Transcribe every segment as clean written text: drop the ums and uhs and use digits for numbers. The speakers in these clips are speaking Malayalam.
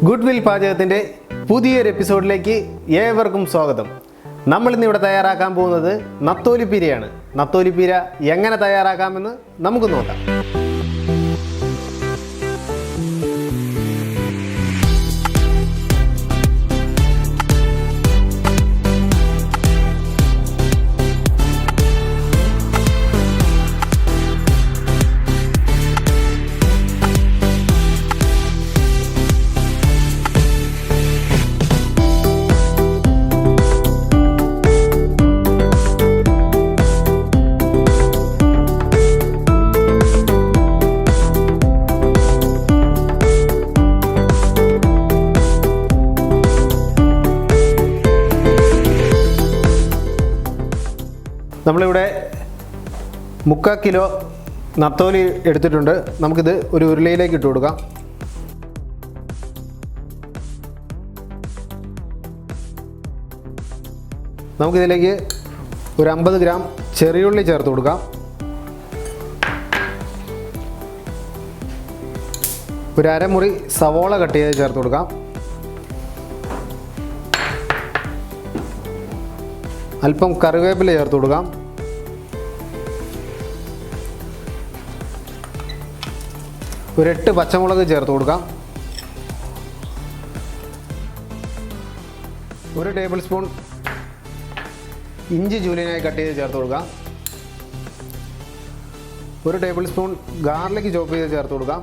ഗുഡ്വിൽ പാചകത്തിൻ്റെ പുതിയൊരു എപ്പിസോഡിലേക്ക് ഏവർക്കും സ്വാഗതം. നമ്മളിന്നിവിടെ തയ്യാറാക്കാൻ പോകുന്നത് നത്തോലി പീരയാണ്. നത്തോലി പീര എങ്ങനെ തയ്യാറാക്കാമെന്ന് നമുക്ക് നോക്കാം. നമ്മളിവിടെ 3/4 കിലോ നത്തോലി എടുത്തിട്ടുണ്ട്. നമുക്കിത് ഒരു ഉരുളയിലേക്ക് ഇട്ട് കൊടുക്കാം. നമുക്കിതിലേക്ക് ഒരു 50 ഗ്രാം ചെറിയുള്ളി ചേർത്ത് കൊടുക്കാം. ഒരു അരമുറി സവോള കട്ട് ചെയ്ത് ചേർത്ത് കൊടുക്കാം. അല്പം കറിവേപ്പില ചേർത്ത് കൊടുക്കാം. ഒരു 8 പച്ചമുളക് ചേർത്ത് കൊടുക്കാം. 1 ടേബിൾ സ്പൂൺ ഇഞ്ചി ജൂലിയനായി കട്ട് ചെയ്ത് ചേർത്ത് കൊടുക്കാം. 1 ടേബിൾ സ്പൂൺ ഗാർലിക് ചോപ്പ് ചെയ്ത് ചേർത്ത് കൊടുക്കാം.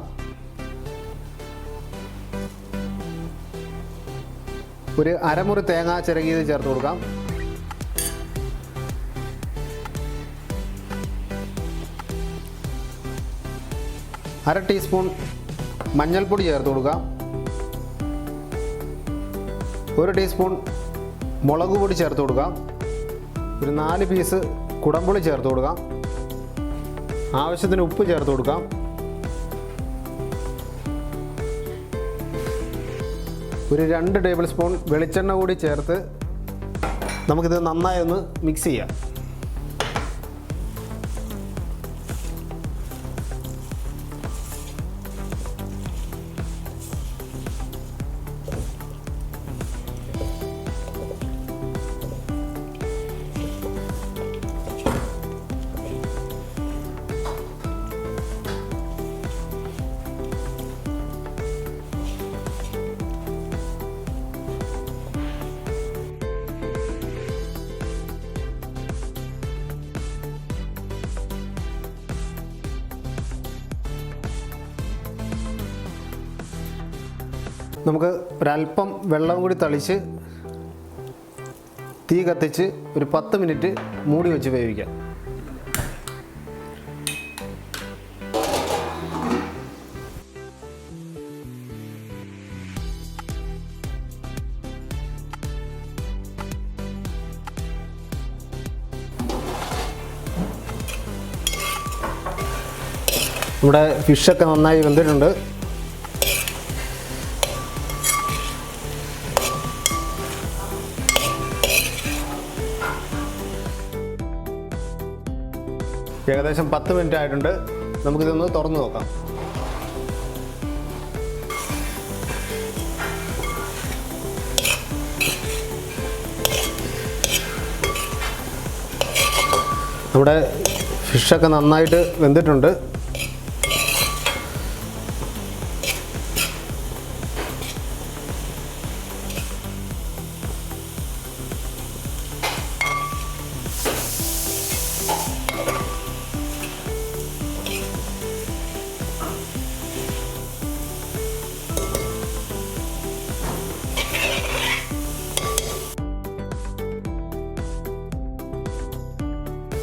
ഒരു അരമുറി തേങ്ങ ചിരകിയത് ചേർത്ത് കൊടുക്കാം. 1/2 ടീസ്പൂൺ മഞ്ഞൾപ്പൊടി ചേർത്ത് കൊടുക്കാം. 1 ടീസ്പൂൺ മുളക് പൊടി ചേർത്ത് കൊടുക്കാം. ഒരു 4 പീസ് കുടംപുളി ചേർത്ത് കൊടുക്കാം. ആവശ്യത്തിന് ഉപ്പ് ചേർത്ത് കൊടുക്കാം. ഒരു 2 ടേബിൾ സ്പൂൺ വെളിച്ചെണ്ണ കൂടി ചേർത്ത് നമുക്കിത് നന്നായി ഒന്ന് മിക്സ് ചെയ്യാം. നമുക്ക് ഒരല്പം വെള്ളം കൂടി തളിച്ച് തീ കത്തിച്ച് ഒരു 10 മിനിറ്റ് മൂടി വെച്ച് വേവിക്കാം. നമ്മുടെ ഫിഷൊക്കെ നന്നായി വെന്തിട്ടുണ്ട്. ഏകദേശം 10 മിനിറ്റ് ആയിട്ടുണ്ട്. നമുക്കിതൊന്ന് തുറന്ന് നോക്കാം. നമ്മുടെ ഫിഷൊക്കെ നന്നായിട്ട് വെന്തിട്ടുണ്ട്.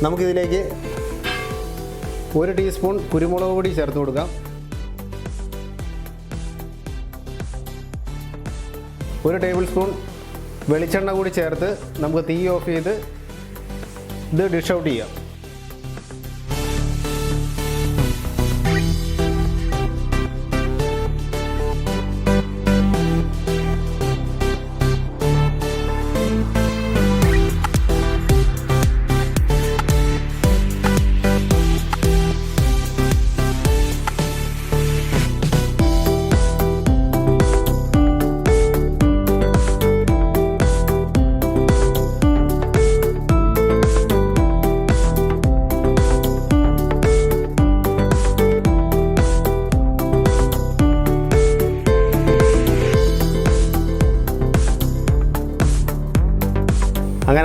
നമുക്കിതിലേക്ക് 1 ടീസ്പൂൺ കുരുമുളക് പൊടി ചേർത്ത് കൊടുക്കാം. 1 ടേബിൾ സ്പൂൺ വെളിച്ചെണ്ണ കൂടി ചേർത്ത് നമുക്ക് തീ ഓഫ് ചെയ്ത് ഇത് ഡിഷ് ഔട്ട് ചെയ്യാം.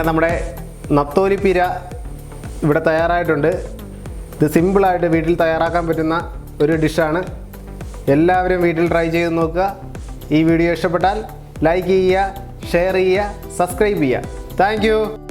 അങ്ങനെ നമ്മുടെ നത്തോലി പീര ഇവിടെ തയ്യാറായിട്ടുണ്ട്. ഇത് സിമ്പിളായിട്ട് വീട്ടിൽ തയ്യാറാക്കാൻ പറ്റുന്ന ഒരു ഡിഷാണ്. എല്ലാവരും വീട്ടിൽ ട്രൈ ചെയ്ത് നോക്കുക. ഈ വീഡിയോ ഇഷ്ടപ്പെട്ടാൽ ലൈക്ക് ചെയ്യുക, ഷെയർ ചെയ്യുക, സബ്സ്ക്രൈബ് ചെയ്യുക. താങ്ക്